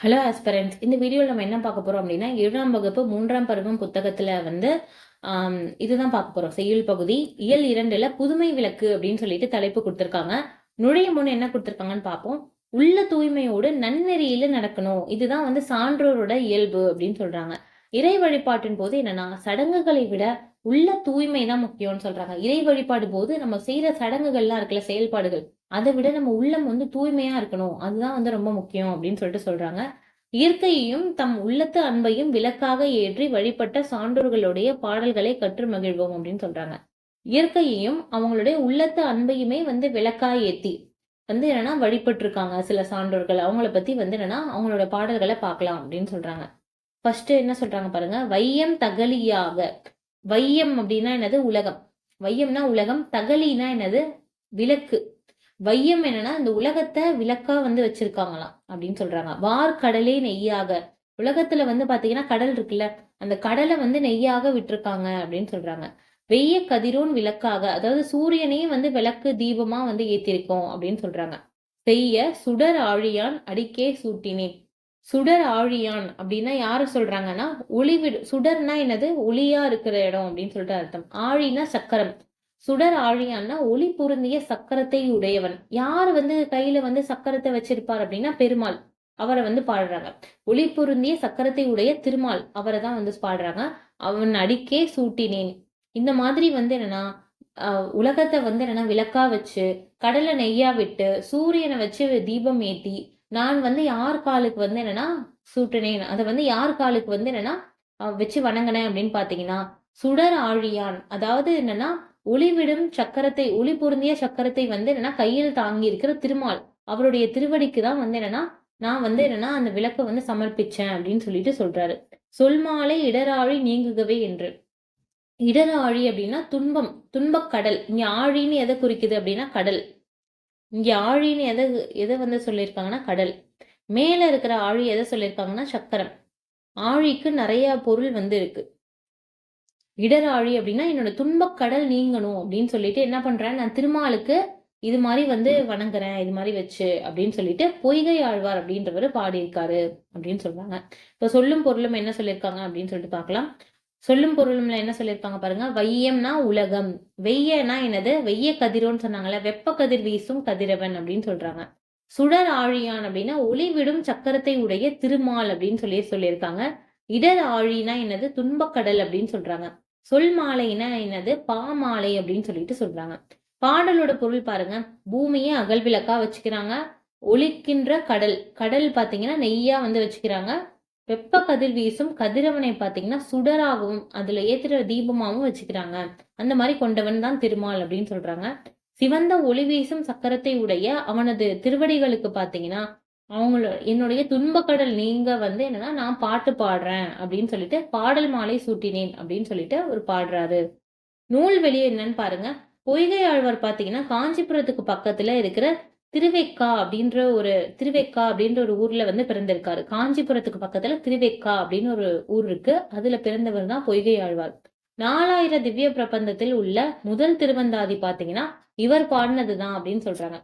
Hello aspirants. இந்த வீடியோவில் நம்ம என்ன பார்க்க போறோம் அப்படின்னா, 7ஆம் வகுப்பு 3ஆம் பருவம் புத்தகத்துல வந்து இதுதான் பார்க்க போறோம். செய்யுள் பகுதி இயல் 2ல புதுமை விளக்கு அப்படின்னு சொல்லிட்டு தலைப்பு கொடுத்துருக்காங்க. நுழையும் முன் என்ன கொடுத்துருக்காங்கன்னு பார்ப்போம். உள்ள தூய்மையோடு நன்னெறியில நடக்கணும். இதுதான் வந்து சான்றோரோட இயல்பு அப்படின்னு சொல்றாங்க. இறை வழிபாட்டின் போது என்னன்னா, சடங்குகளை விட உள்ள தூய்மை தான் முக்கியம்னு சொல்றாங்க. இறை வழிபாடு போது நம்ம செய்யற சடங்குகள்லாம் இருக்குல்ல, செயல்பாடுகள், அதை விட நம்ம உள்ளம் வந்து தூய்மையா இருக்கணும். அதுதான் வந்து ரொம்ப முக்கியம் அப்படின்னு சொல்லிட்டு சொல்றாங்க. இயற்கையையும் தம் உள்ளத்து அன்பையும் விளக்காக ஏற்றி வழிபட்ட சான்றோர்களுடைய பாடல்களை கற்று மகிழ்வோம் அப்படின்னு சொல்றாங்க. இயற்கையையும் அவங்களுடைய உள்ளத்து அன்பையுமே வந்து விளக்கா ஏத்தி வந்து என்னன்னா வழிபட்டிருக்காங்க சில சான்றோர்கள். அவங்கள பத்தி வந்து என்னன்னா அவங்களோட பாடல்களை பார்க்கலாம் அப்படின்னு சொல்றாங்க. ஃபர்ஸ்ட் என்ன சொல்றாங்க பாருங்க. வையம் தகலியாக. வையம் அப்படின்னா என்னது? உலகம். வையம்னா உலகம். தகலினா என்னது? விளக்கு. வையம் என்னன்னா இந்த உலகத்தை விளக்கா வந்து வச்சிருக்காங்களாம் அப்படின்னு சொல்றாங்க. வார்கடலே நெய்யாக. உலகத்துல வந்து பாத்தீங்கன்னா கடல் இருக்குல்ல, அந்த கடலை வந்து நெய்யாக விட்டிருக்காங்க அப்படின்னு சொல்றாங்க. வெய்ய கதிரோன் விளக்காக, அதாவது சூரியனையே வந்து விளக்கு தீபமா வந்து ஏத்திருக்கோம் அப்படின்னு சொல்றாங்க. செய்ய சுடர் ஆழியான் அடிக்கே சூட்டினேன். சுடர் ஆழியான் அப்படின்னா யார சொல்றாங்கன்னா, சுடர்னா என்னது? ஒளியா இருக்கிற இடம் அப்படின்னு சொல்லிட்டு அர்த்தம். ஆழினா சக்கரம். சுடர் ஆழியான்னா ஒளி பொருந்திய சக்கரத்தை உடையவன். யார் வந்து கையில வந்து சக்கரத்தை வச்சிருப்பார் அப்படின்னா பெருமாள். அவரை வந்து பாடுறாங்க. ஒளி பொருந்திய சக்கரத்தை உடைய திருமால், அவரை தான் வந்து பாடுறாங்க. அவன் அடிக்கே சூட்டினேன். இந்த மாதிரி வந்து என்னன்னா உலகத்தை வந்து என்னன்னா விளக்கா வச்சு, கடலை நெய்யா விட்டு, சூரியனை வச்சு தீபம் ஏத்தி, நான் வந்து யார் காலுக்கு வந்து என்னன்னா சூட்டினேன், அதை வந்து யார் காலுக்கு வந்து என்னன்னா வச்சு வணங்கினேன் அப்படின்னு பாத்தீங்கன்னா, சுடர் ஆழியான், அதாவது என்னன்னா ஒளிவிடும் சக்கரத்தை, ஒளி பொருந்திய சக்கரத்தை வந்து என்னன்னா கையில் தாங்கி இருக்கிற திருமால், அவருடைய திருவடிக்கு தான் வந்து என்னன்னா நான் வந்து என்னன்னா அந்த விளக்கை வந்து சமர்ப்பிச்சேன் அப்படின்னு சொல்லிட்டு சொல்றாரு. சொல்மாலை இடராழி நீங்குகவே என்று. இடராழி அப்படின்னா துன்பம், துன்பக் கடல். இங்க ஆழின்னு எதை குறிக்குது அப்படின்னா கடல். இங்க ஆழின்னு எதை வந்து சொல்லியிருக்காங்கன்னா கடல். மேல இருக்கிற ஆழி எதை சொல்லியிருக்காங்கன்னா சக்கரம். ஆழிக்கு நிறைய பொருள் வந்து இருக்கு. இடராழி அப்படின்னா என்னோட துன்பக் கடல் நீங்கணும் அப்படின்னு சொல்லிட்டு என்ன பண்றேன், நான் திருமாலுக்கு இது மாதிரி வந்து வணங்குறேன், இது மாதிரி வச்சு அப்படின்னு சொல்லிட்டு பொய்கை ஆழ்வார் அப்படின்றவர் பாடியிருக்காரு அப்படின்னு சொல்றாங்க. இப்ப சொல்லும் பொருளும் என்ன சொல்லியிருக்காங்க அப்படின்னு சொல்லிட்டு பார்க்கலாம். சொல்லும் பொருளும்ல என்ன சொல்லியிருக்காங்க பாருங்க. வையம்னா உலகம். வெய்யனா என்னது? வெய்ய கதிரோன்னு சொன்னாங்கல்ல, வெப்ப கதிர் வீசும் கதிரவன் அப்படின்னு சொல்றாங்க. சுடர் ஆழியான் அப்படின்னா ஒளிவிடும் சக்கரத்தை உடைய திருமால் அப்படின்னு சொல்லியிருக்காங்க. இடர் ஆழினா என்னது? துன்பக்கடல் அப்படின்னு சொல்றாங்க. சொல் மாலைனா என்னது? பாமாலை அப்படின்னு சொல்லிட்டு சொல்றாங்க. பாடலோட பொருள் பாருங்க. பூமியை அகல் விளக்கா வச்சுக்கிறாங்க. ஒளிக்கின்ற கடல், கடல் பாத்தீங்கன்னா நெய்யா வந்து வச்சுக்கிறாங்க. வெப்ப கதிர் வீசும் கதிரவனை பாத்தீங்கன்னா சுடராகவும் அதுல ஏத்துற தீபமாவும் வச்சுக்கிறாங்க. அந்த மாதிரி கொண்டவன் தான் திருமால் அப்படின்னு சொல்றாங்க. சிவந்த ஒளி வீசும் சக்கரத்தை உடைய அவனது திருவடிகளுக்கு பாத்தீங்கன்னா என்னுடைய துன்பக்கடல் நீங்க வந்து என்னன்னா நான் பாட்டு பாடுறேன் அப்படின்னு சொல்லிட்டு பாடல் மாலை சூட்டினேன் அப்படின்னு சொல்லிட்டு ஒரு பாடுறாரு. நூல் வெளியே என்னன்னு பாருங்க. பொய்கை ஆழ்வார் பாத்தீங்கன்னா காஞ்சிபுரத்துக்கு பக்கத்துல இருக்கிற திருவெக்கா அப்படின்ற ஒரு ஊர்ல வந்து பிறந்திருக்காரு. காஞ்சிபுரத்துக்கு பக்கத்துல திருவெக்கா அப்படின்னு ஒரு ஊர் இருக்கு. அதுல பிறந்தவர் தான் பொய்கை ஆழ்வார். 4000 திவ்ய பிரபந்தத்தில் உள்ள முதல் திருவந்தாதி பாத்தீங்கன்னா இவர் பாடினதுதான் அப்படின்னு சொல்றாங்க.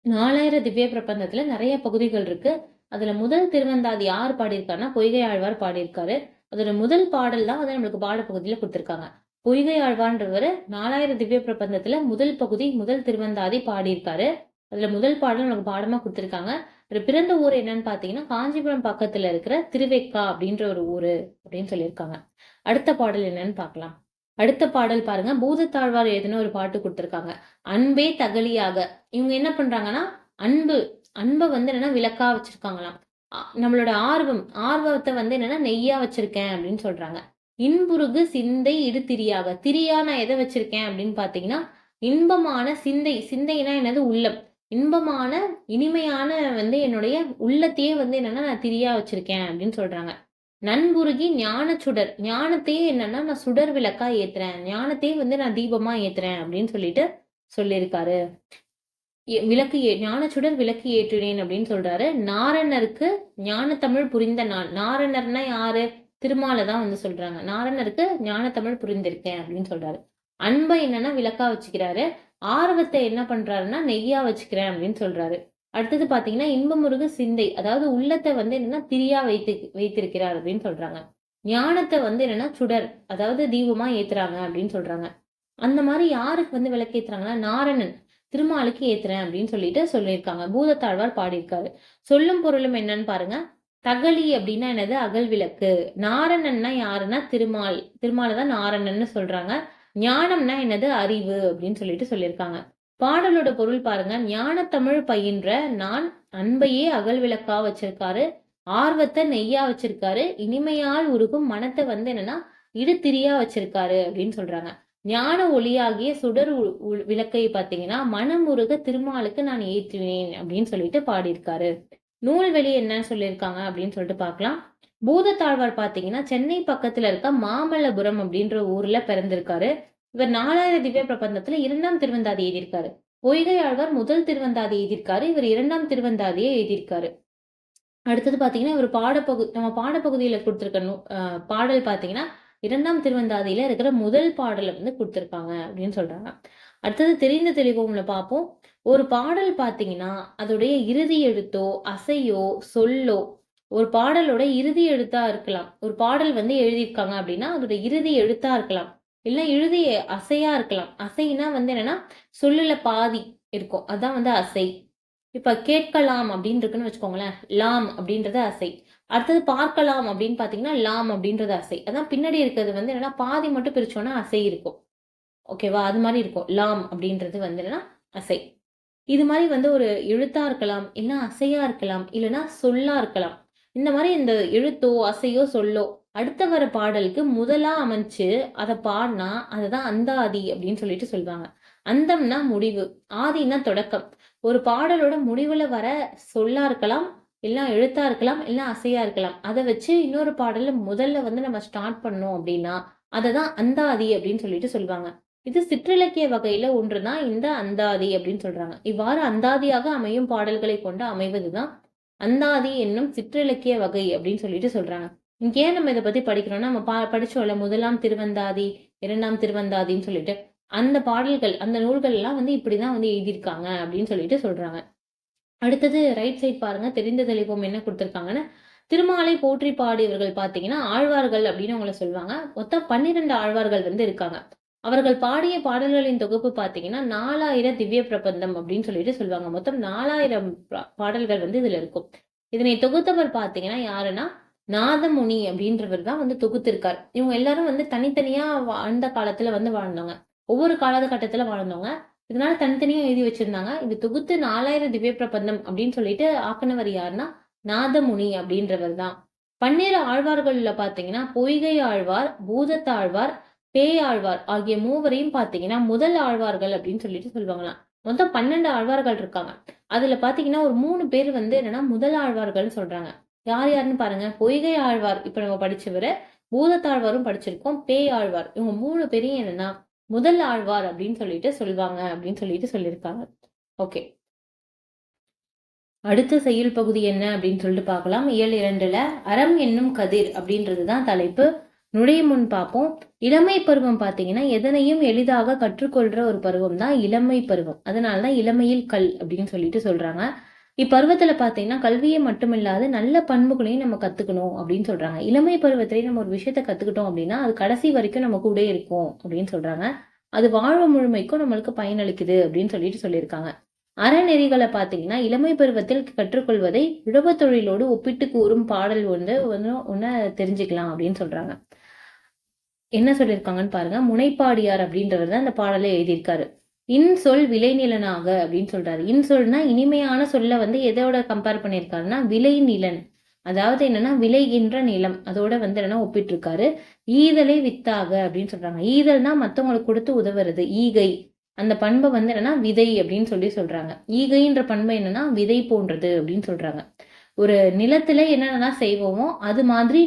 4000 திவ்ய பிரபந்தத்துல நிறைய பகுதிகள் இருக்கு. அதுல முதல் திருவந்தாதி யார் பாடியிருக்காருன்னா பொய்கை ஆழ்வார் பாடியிருக்காரு. அதோட முதல் பாடல் தான் வந்து நம்மளுக்கு பாடப்பகுதியில கொடுத்திருக்காங்க. பொய்கை ஆழ்வார்ன்றவர் 4000 திவ்ய பிரபந்தத்துல முதல் பகுதி, முதல் திருவந்தாதி பாடியிருக்காரு. அதுல முதல் பாடல் நமக்கு பாடமா கொடுத்திருக்காங்க. இவர் பிறந்த ஊர் என்னன்னு பாத்தீங்கன்னா காஞ்சிபுரம் பக்கத்துல இருக்கிற திருவெக்கா அப்படின்ற ஒரு ஊரு அப்படின்னு சொல்லியிருக்காங்க. அடுத்த பாடல் என்னன்னு பார்க்கலாம். அடுத்த பாடல் பாருங்க. பூதத்தாழ்வார் எழுதின ஒரு பாட்டு கொடுத்திருக்காங்க. அன்பே தகலியாக. இவங்க என்ன பண்றாங்கன்னா அன்பு, அன்பை வந்து என்னன்னா விளக்கா வச்சிருக்காங்களாம். நம்மளோட ஆர்வத்தை வந்து என்னன்னா நெய்யா வச்சிருக்கேன் அப்படின்னு சொல்றாங்க. இன்புருகு சிந்தை இடு திரியாக. திரியா நான் எதை வச்சிருக்கேன் அப்படின்னு பாத்தீங்கன்னா இன்பமான சிந்தை. சிந்தைனா என்னது? உள்ளம். இன்பமான இனிமையான வந்து என்னுடைய உள்ளத்தையே வந்து என்னன்னா நான் திரியா வச்சிருக்கேன் அப்படின்னு சொல்றாங்க. நண்புருகி ஞான சுடர். ஞானத்தையே என்னன்னா நான் சுடர் விளக்கா ஏத்துறேன், ஞானத்தையே வந்து நான் தீபமா ஏத்துறேன் அப்படின்னு சொல்லிட்டு சொல்லியிருக்காரு. ஞான சுடர் விளக்கு ஏற்றினேன் அப்படின்னு சொல்றாரு. நாரணருக்கு ஞான தமிழ் புரிந்த நான். நாரணர்னா யாரு? திருமாலை தான் வந்து சொல்றாங்க. நாரணருக்கு ஞான தமிழ் புரிந்திருக்கேன் அப்படின்னு சொல்றாரு. அன்பை என்னன்னா விளக்கா வச்சுக்கிறாரு. ஆர்வத்தை என்ன பண்றாருன்னா நெய்யா வச்சுக்கிறேன் அப்படின்னு சொல்றாரு. அடுத்தது பாத்தீங்கன்னா இன்பமுருகு சிந்தை, அதாவது உள்ளத்தை வந்து என்னன்னா திரியா வைத்திருக்கிறார் அப்படின்னு சொல்றாங்க. ஞானத்தை வந்து என்னன்னா சுடர், அதாவது தீபமா ஏத்துறாங்க அப்படின்னு சொல்றாங்க. அந்த மாதிரி யாருக்கு வந்து விளக்கேத்துறாங்கன்னா நாரணன் திருமாலுக்கு ஏத்துறேன் அப்படின்னு சொல்லிட்டு சொல்லியிருக்காங்க. பூதத்தாழ்வார் பாடியிருக்காரு. சொல்லும் பொருளும் என்னன்னு பாருங்க. தகழி அப்படின்னா என்னது? அகல் விளக்கு. நாரணன்னா யாருன்னா திருமால். திருமால தான் நாரணன்னு சொல்றாங்க. ஞானம்னா என்னது? அறிவு அப்படின்னு சொல்லிட்டு சொல்லியிருக்காங்க. பாடலோட பொருள் பாருங்க. ஞானத்தமிழ் பயின்ற நான் அன்பையே அகல் விளக்கா வச்சிருக்காரு. ஆர்வத்தை நெய்யா வச்சிருக்காரு. இனிமையால் உருகும் மனத்தை வந்து என்னன்னா இடுதிரியா வச்சிருக்காரு அப்படின்னு சொல்றாங்க. ஞான ஒளியாகிய சுடர் விளக்கை பார்த்தீங்கன்னா மனமுருக திருமாலுக்கு நான் ஏற்றுவேன் அப்படின்னு சொல்லிட்டு பாடியிருக்காரு. நூல்வெளி என்னன்னு சொல்லியிருக்காங்க அப்படின்னு சொல்லிட்டு பார்க்கலாம். பூதத்தாழ்வார் பார்த்தீங்கன்னா சென்னை பக்கத்துல இருக்க மாமல்லபுரம் அப்படின்ற ஊர்ல பிறந்திருக்காரு. இவர் 4000 திவ்ய பிரபந்தத்துல 2ஆம் திருவந்தாதி எழுதியிருக்காரு. பொய்கை ஆழ்வார் முதல் திருவந்தாதி எழுதியிருக்காரு. இவர் 2ஆம் திருவந்தாதியை எழுதியிருக்காரு. அடுத்தது பாத்தீங்கன்னா இவர் நம்ம பாடப்பகுதியில கொடுத்திருக்க பாடல் பாத்தீங்கன்னா 2ஆம் திருவந்தாதியில இருக்கிற முதல் பாடலை வந்து கொடுத்திருக்காங்க அப்படின்னு சொல்றாங்க. அடுத்தது தெரிந்த தெளிவோம்ல பார்ப்போம். ஒரு பாடல் பாத்தீங்கன்னா அதோடைய இறுதி எழுத்தோ அசையோ சொல்லோ ஒரு பாடலோட இறுதி எழுத்தா இருக்கலாம். ஒரு பாடல் வந்து எழுதியிருக்காங்க அப்படின்னா அதோட இறுதி எழுத்தா இருக்கலாம். இல்ல இறுதி அசையா இருக்கலாம். அசைனா வந்து என்னன்னா சொல்லுல பாதி இருக்கும். அதான் வந்து அசை. இப்ப கேட்கலாம் அப்படின்னு இருக்குன்னு வச்சுக்கோங்களேன். லாம் அப்படின்றது அசை. அடுத்தது பார்க்கலாம் அப்படின்னு பாத்தீங்கன்னா லாம் அப்படின்றது அசை. அதான் பின்னாடி இருக்கிறது வந்து என்னன்னா பாதி மட்டும் பிரிச்சோம்னா அசை இருக்கும். ஓகேவா? அது மாதிரி இருக்கும். லாம் அப்படின்றது வந்து என்னன்னா அசை. இது மாதிரி வந்து ஒரு எழுத்தா இருக்கலாம், இல்ல அசையா இருக்கலாம், இல்லைன்னா சொல்லா இருக்கலாம். இந்த மாதிரி இந்த எழுத்தோ அசையோ சொல்லோ அடுத்த வர பாடலுக்கு முதலா அமைச்சு அதை பாடினா அதுதான் அந்தாதி அப்படின்னு சொல்லிட்டு சொல்லுவாங்க. அந்தம்னா முடிவு, ஆதினா தொடக்கம். ஒரு பாடலோட முடிவுல வர சொல்லா இருக்கலாம், இல்ல எழுத்தா இருக்கலாம், இல்ல அசையா இருக்கலாம். அதை வச்சு இன்னொரு பாடல முதல்ல வந்து நம்ம ஸ்டார்ட் பண்ணோம் அப்படின்னா அததான் அந்தாதி அப்படின்னு சொல்லிட்டு சொல்லுவாங்க. இது சிற்றிலக்கிய வகையில ஒன்றுதான் இந்த அந்தாதி அப்படின்னு சொல்றாங்க. இவ்வாறு அந்தாதியாக அமையும் பாடல்களை கொண்டு அமைவதுதான் அந்தாதி என்னும் சிற்றிலக்கிய வகை அப்படின்னு சொல்லிட்டு சொல்றாங்க. இங்க ஏன் நம்ம இதை பத்தி படிக்கிறோம்னா நம்ம படிச்சோம்ல 1ஆம் திருவந்தாதி 2ஆம் திருவந்தாதின்னு சொல்லிட்டு அந்த பாடல்கள் அந்த நூல்கள் எல்லாம் வந்து இப்படிதான் வந்து எழுதியிருக்காங்க அப்படின்னு சொல்லிட்டு சொல்றாங்க. அடுத்தது ரைட் சைட் பாருங்க. தெரிந்த தெளிவோம் என்ன கொடுத்திருக்காங்கன்னு திருமாலை போற்றி பாடியவர்கள் பாத்தீங்கன்னா ஆழ்வார்கள் அப்படின்னு அவங்கள சொல்லுவாங்க. மொத்தம் 12 ஆழ்வார்கள் வந்து இருக்காங்க. அவர்கள் பாடிய பாடல்களின் தொகுப்பு பாத்தீங்கன்னா 4000 திவ்ய பிரபந்தம் அப்படின்னு சொல்லிட்டு சொல்லுவாங்க. மொத்தம் 4000 பாடல்கள் வந்து இதுல இருக்கும். இதனை தொகுத்தவர் பாத்தீங்கன்னா யாருன்னா நாதமுனி அப்படின்றவர் தான் வந்து தொகுத்திருக்கார். இவங்க எல்லாரும் வந்து தனித்தனியா அந்த காலத்துல வந்து வாழ்ந்தவங்க. ஒவ்வொரு காலகட்டத்துல வாழ்ந்தவங்க. இதனால தனித்தனியா எழுதி வச்சிருந்தாங்க. இது தொகுத்து 4000 திவ்ய பிரபந்தம் அப்படின்னு சொல்லிட்டு ஆக்குனவர் யாருன்னா நாதமுனி அப்படின்றவர் தான். 12 ஆழ்வார்கள்ல பாத்தீங்கன்னா பொய்கை ஆழ்வார், பூதத்தாழ்வார், பேயாழ்வார் ஆகிய மூவரையும் பாத்தீங்கன்னா முதல் ஆழ்வார்கள் அப்படின்னு சொல்லிட்டு சொல்லுவாங்களாம். மொத்தம் 12 ஆழ்வார்கள் இருக்காங்க. அதுல பாத்தீங்கன்னா ஒரு 3 பேர் வந்து என்னன்னா முதல் ஆழ்வார்கள்னு சொல்றாங்க. யார் யாருன்னு பாருங்க. பொய்கை ஆழ்வார் இப்ப நம்ம படிச்சவரு, பூதத்தாழ்வாரும் படிச்சிருக்கோம், பேயாழ்வார். இவங்க 3 பேரையும் என்னன்னா முதல் ஆழ்வார் அப்படின்னு சொல்லிட்டு சொல்லுவாங்க அப்படின்னு சொல்லிட்டு சொல்லியிருக்காங்க. ஓகே. அடுத்த செய்யுள் பகுதி என்ன அப்படின்னு சொல்லிட்டு பார்க்கலாம். இயல் 2ல அறம் என்னும் கதிர் அப்படின்றதுதான் தலைப்பு. நுழையும் முன் பார்ப்போம். இளமை பருவம் பார்த்தீங்கன்னா எதனையும் எளிதாக கற்றுக்கொள்ற ஒரு பருவம் தான் இளமை பருவம். அதனாலதான் இளமையில் கல் அப்படின்னு சொல்லிட்டு சொல்றாங்க. இப்பருவத்துல பாத்தீங்கன்னா கல்வியை மட்டுமில்லாது நல்ல பண்புகளையும் நம்ம கத்துக்கணும் அப்படின்னு சொல்றாங்க. இளமை பருவத்திலேயே நம்ம ஒரு விஷயத்த கத்துக்கிட்டோம் அப்படின்னா அது கடைசி வரைக்கும் நம்ம கூட இருக்கும் அப்படின்னு சொல்றாங்க. அது வாழ்வு முழுமைக்கும் நம்மளுக்கு பயனளிக்குது அப்படின்னு சொல்லிட்டு சொல்லியிருக்காங்க. அறநெறிகளை பாத்தீங்கன்னா இளமை பருவத்தில் கற்றுக்கொள்வதை உழவு தொழிலோடு ஒப்பிட்டு கூறும் பாடல் ஒண்ணு தெரிஞ்சுக்கலாம் அப்படின்னு சொல்றாங்க. என்ன சொல்லியிருக்காங்கன்னு பாருங்க. முனைப்பாடியார் அப்படின்றவர் தான் இந்த பாடலை எழுதியிருக்காரு. இன்சொல் விளைநிலனாக அப்படின்னு சொல்றாரு. இன்சொல்னா இனிமையான சொல்ல வந்து எதோட கம்பேர் பண்ணியிருக்காருன்னா விளைநிலன், அதாவது என்னன்னா விளைகின்ற நிலம், அதோட வந்து என்னன்னா ஒப்பிட்டு இருக்காரு. ஈதலை வித்தாக அப்படின்னு சொல்றாங்க. ஈதல்னா மத்தவங்களுக்கு கொடுத்து உதவுறது. ஈகை அந்த பண்பை வந்து என்னன்னா விதை அப்படின்னு சொல்றாங்க. ஈகைன்ற பண்பு என்னன்னா விதை போன்றது அப்படின்னு சொல்றாங்க. ஒரு நிலத்துல என்னென்னலாம் செய்வோமோ அது மாதிரி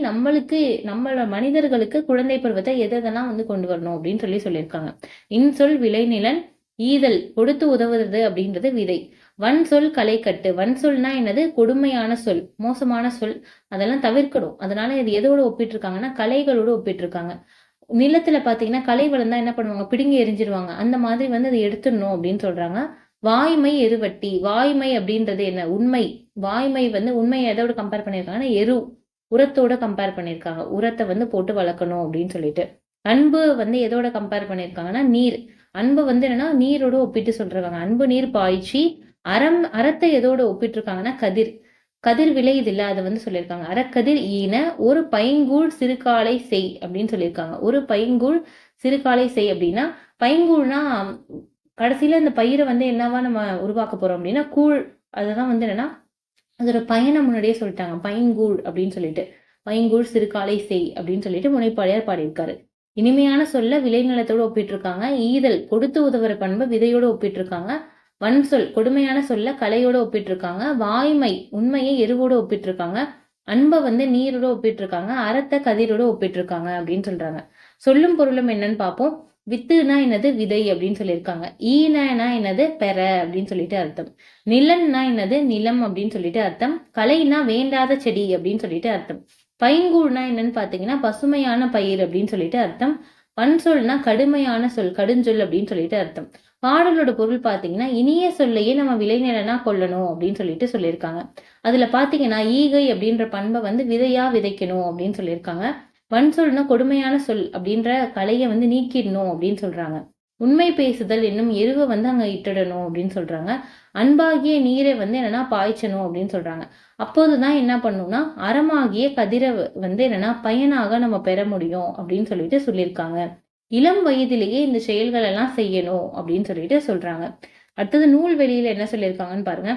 நம்மளோட மனிதர்களுக்கு குழந்தை பருவத்தை எதெல்லாம் வந்து கொண்டு வரணும் அப்படின்னு சொல்லியிருக்காங்க. இன்சொல் விளைநிலன், ஈதல் கொடுத்து உதவுறது அப்படின்றது விதை. வன் சொல் கலை கட்டு. வன் சொல்னா என்னது? கொடுமையான சொல், மோசமான சொல், அதெல்லாம் தவிர்க்கணும். அதனால இது எதோட ஒப்பிட்டு இருக்காங்கன்னா கலைகளோடு ஒப்பிட்டு இருக்காங்க. நிலத்துல பாத்தீங்கன்னா களை வளர்ந்தா என்ன பண்ணுவாங்க? பிடுங்கி எரிஞ்சிருவாங்க. அந்த மாதிரி வந்து அதை எடுத்துடணும் அப்படின்னு சொல்றாங்க. வாய்மை எருவட்டி. வாய்மை அப்படின்றது என்ன? உண்மை. வாய்மை வந்து உண்மையை எதோட கம்பேர் பண்ணியிருக்காங்கன்னா எரு உரத்தோட கம்பேர் பண்ணியிருக்காங்க. உரத்தை வந்து போட்டு வளர்க்கணும் அப்படின்னு சொல்லிட்டு. அன்பு வந்து எதோட கம்பேர் பண்ணியிருக்காங்கன்னா நீர். அன்பு வந்து என்னன்னா நீரோட ஒப்பிட்டு சொல்றாங்க. அன்பு நீர் பாய்ச்சி அறத்தை எதோட ஒப்பிட்டு இருக்காங்கன்னா கதிர். கதிர் விளையுது இல்ல அதை வந்து சொல்லியிருக்காங்க. அறக்கதிர் ஈன ஒரு பைங்கூழ் சிறுகாலை செய் அப்படின்னு சொல்லியிருக்காங்க. ஒரு பைங்கூழ் சிறுகாலை செய் அப்படின்னா பைங்கூழ்னா கடைசியில இந்த பயிரை வந்து என்னவா நம்ம உருவாக்க போறோம் அப்படின்னா கூழ். அதுதான் வந்து என்னன்னா அதோட பயனை முன்னாடியே சொல்லிட்டாங்க. பைங்கூழ் அப்படின்னு சொல்லிட்டு பைங்கூழ் சிறுகாலை செய் அப்படின்னு சொல்லிட்டு முனைப்பாளையார் பாடியிருக்காரு. இனிமையான சொல்ல விளைநிலத்தோட ஒப்பிட்டு இருக்காங்க. ஈதல் கொடுத்து உதவுற பண்பை விதையோட ஒப்பிட்டு இருக்காங்க. வன் சொல் கொடுமையான சொல்ல கலையோட ஒப்பிட்டு இருக்காங்க. வாய்மை உண்மையை எருவோட ஒப்பிட்டு இருக்காங்க. அன்பை வந்து நீரோட ஒப்பிட்டு இருக்காங்க. அறத்தை கதிரோட ஒப்பிட்டு இருக்காங்க அப்படின்னு சொல்றாங்க. சொல்லும் பொருளும் என்னன்னு பார்ப்போம். வித்துனா என்னது? விதை அப்படின்னு சொல்லியிருக்காங்க. ஈனா என்னது? பெற அப்படின்னு சொல்லிட்டு அர்த்தம். நிலன்னா என்னது? நிலம் அப்படின்னு சொல்லிட்டு அர்த்தம். கலைனா வேண்டாத செடி அப்படின்னு சொல்லிட்டு அர்த்தம். பைங்கூழ்னா என்னன்னு பாத்தீங்கன்னா பசுமையான பயிர் அப்படின்னு சொல்லிட்டு அர்த்தம். சொல்னா கடுமையான சொல் கடுஞ்சொல் அப்படின்னு சொல்லிட்டு அர்த்தம். பாடலோட பொருள் பாத்தீங்கன்னா இனிய சொல்லையே நம்ம விளைநிலனா கொள்ளணும் அப்படின்னு சொல்லிட்டு சொல்லியிருக்காங்க. அதுல பாத்தீங்கன்னா ஈகை அப்படின்ற பண்பை வந்து விதையா விதைக்கணும் அப்படின்னு சொல்லியிருக்காங்க. சொல்னா கொடுமையான சொல் அப்படின்ற கலையை வந்து நீக்கிடணும் அப்படின்னு சொல்றாங்க. உண்மை பேசுதல் என்னும் எருவை வந்து அங்க இட்டுடணும் அப்படின்னு சொல்றாங்க. அன்பாகிய நீரை வந்து என்னன்னா பாய்ச்சணும் அப்படின்னு சொல்றாங்க. அப்போதுதான் என்ன பண்ணணும்னா அறமாகிய கதிரை வந்து என்னன்னா பயனாக நம்ம பெற முடியும் அப்படின்னு சொல்லிட்டு சொல்லியிருக்காங்க. இளம் வயதிலேயே இந்த செயல்கள் எல்லாம் செய்யணும் அப்படின்னு சொல்லிட்டு சொல்றாங்க. அடுத்தது நூல்வெளியில என்ன சொல்லியிருக்காங்கன்னு பாருங்க.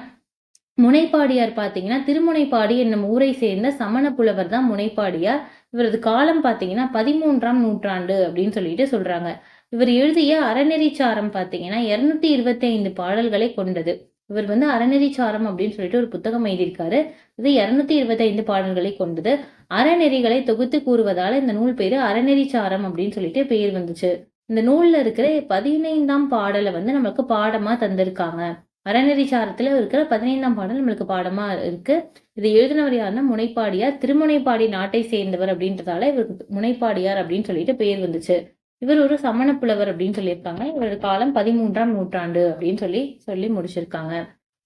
முனைப்பாடியார் பாத்தீங்கன்னா திருமுனைப்பாடி என்னும் ஊரை சேர்ந்த சமண புலவர் தான் முனைப்பாடியார். இவரது காலம் பாத்தீங்கன்னா 13ஆம் நூற்றாண்டு அப்படின்னு சொல்லிட்டு சொல்றாங்க. இவர் எழுதிய அறநெறிச்சாரம் பாத்தீங்கன்னா 225 பாடல்களை கொண்டது. இவர் வந்து அறநெறிச்சாரம் அப்படின்னு சொல்லிட்டு ஒரு புத்தகம் எழுதியிருக்காரு. இது 225 பாடல்களை கொண்டது. அறநெறிகளை தொகுத்து கூறுவதால இந்த நூல் பேரு அறநெறிச்சாரம் அப்படின்னு சொல்லிட்டு பேர் வந்துச்சு. இந்த நூல்ல இருக்கிற 15ஆம் பாடலை வந்து நம்மளுக்கு பாடமா தந்திருக்காங்க. அறநெறிச்சாரத்துல இருக்கிற 15ஆம் பாடல் நம்மளுக்கு பாடமா இருக்கு. இதை எழுதினவர் யாருன்னா முனைப்பாடியார். திருமுனைப்பாடி நாட்டை சேர்ந்தவர் அப்படின்றதால இவருக்கு முனைப்பாடியார் அப்படின்னு சொல்லிட்டு பெயர் வந்துச்சு. இவர் ஒரு சமண புலவர் அப்படின்னு சொல்லியிருக்காங்க. இவரது காலம் 13ஆம் நூற்றாண்டு அப்படின்னு சொல்லி முடிச்சிருக்காங்க.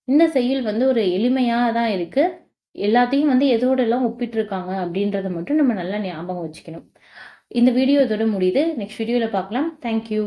இந்த செய்யுள் வந்து ஒரு எளிமையா தான் இருக்கு. எல்லாத்தையும் வந்து எதோட எல்லாம் ஒப்பிட்டு இருக்காங்க அப்படின்றத மட்டும் நம்ம நல்லா ஞாபகம் வச்சுக்கணும். இந்த வீடியோ இதோட முடியுது. நெக்ஸ்ட் வீடியோல பார்க்கலாம். தேங்க்யூ.